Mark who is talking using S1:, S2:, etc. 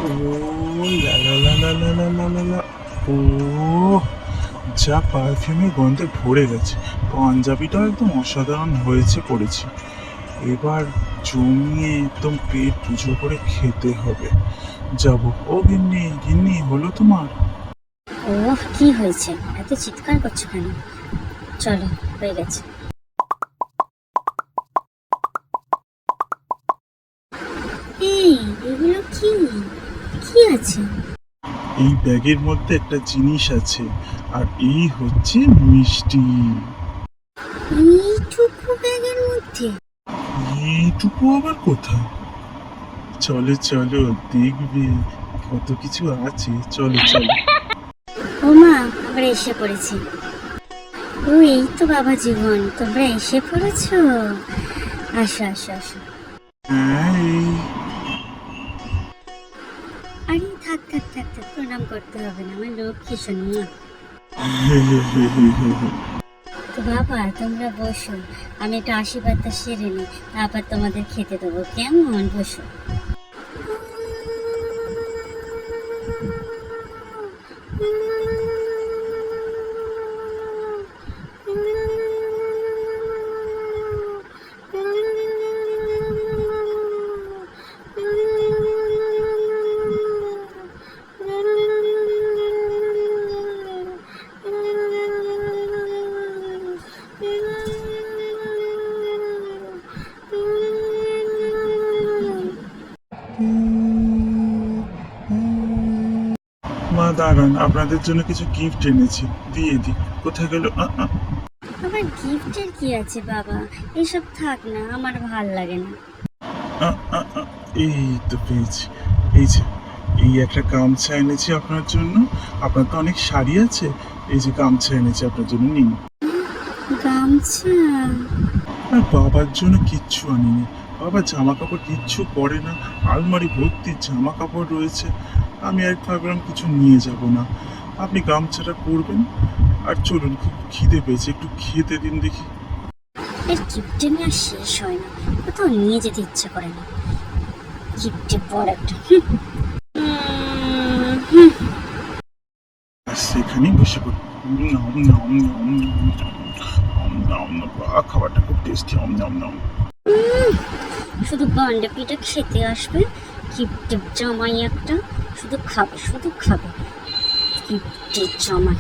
S1: ও লা লা লা লা লা লা লা লা লা। ও যা পারফিউমের গন্ধে ভরে গেছে। পাঞ্জাবিটাও একদম অসাধারণ হয়েছে পড়েছি। এবার জমিয়ে একদম পেট পুজো করে খেতে হবে। যাবো। ও গিন্নি, গিন্নি হলো তোমার?
S2: ওহ, কি হয়েছে? এত চিৎকার করছো কেন? চলো, হয়ে গেছে। এই, এগুলো কি? কি আছে?
S1: এই ব্যাগের মধ্যে একটা জিনিস আছে, আর এই হচ্ছে মিষ্টি।
S2: এইটুকু ব্যাগের মধ্যে?
S1: এইটুকু আবার কোথায়? চলো চলো, দেখবে কত কিছু আছে। চলো চলো।
S2: ও মা, আমরা এসে পড়েছি। ও, এই তো বাবা জীবন, তোমরা এসে পড়েছো। আসো আসো আসো।
S1: হ্যাঁ
S2: আরে থাক থাক থাক থাক, প্রণাম করতে হবে না, আমার লক্ষ্মী শোনো। তো বাবা, তোমরা বসো, আমি একটু আশীর্বাদটা সেরে নিই, তারপর তোমাদের খেতে দেবো, কেমন? বসো।
S1: মা দাঁড়ান, আপনাদের জন্য কিছু গিফট এনেছি, দিয়ে দিই। কোথায় গেল?
S2: আবার গিফটের কি আছে বাবা? এসব থাক না, আমার ভাল লাগে না।
S1: আ, আ, আ, এই তো পেয়েছি। এই যে, এই একটা গামছা এনেছি আপনার জন্য। আপনার তো অনেক শাড়ি আছে, এই যে গামছা এনেছি আপনার জন্য, নিন।
S2: গামছা?
S1: আর বাবার জন্য কিচ্ছু আনিনি। বাবা জামা কাপড় কিচ্ছু পরে না, আলমারি ভর্তি জামা কাপড় রয়েছে। আমি আর ভাবলাম কিছু নিয়ে যাব না, আপনি গামছাটা পরবেন। আর চলুন, খুব খিদে পেয়েছে, একটু খেতে দিন দেখি।
S2: এর গিফটে নিয়ে আর শেষ হয় না, কোথাও নিয়ে যেতে ইচ্ছে করে না। গিফটে বড় একটা
S1: আর সেখানেই বসে পড়ি। নাম নাম নাম নাম নাম নাম, খাবারটা খুব টেস্টি। নাম নাম।
S2: শুধু গান্ডা পিঠা খেতে আসবে, গিফটের জামাই একটা, শুধু খাবে শুধু খাবে, গিফটের জামাই।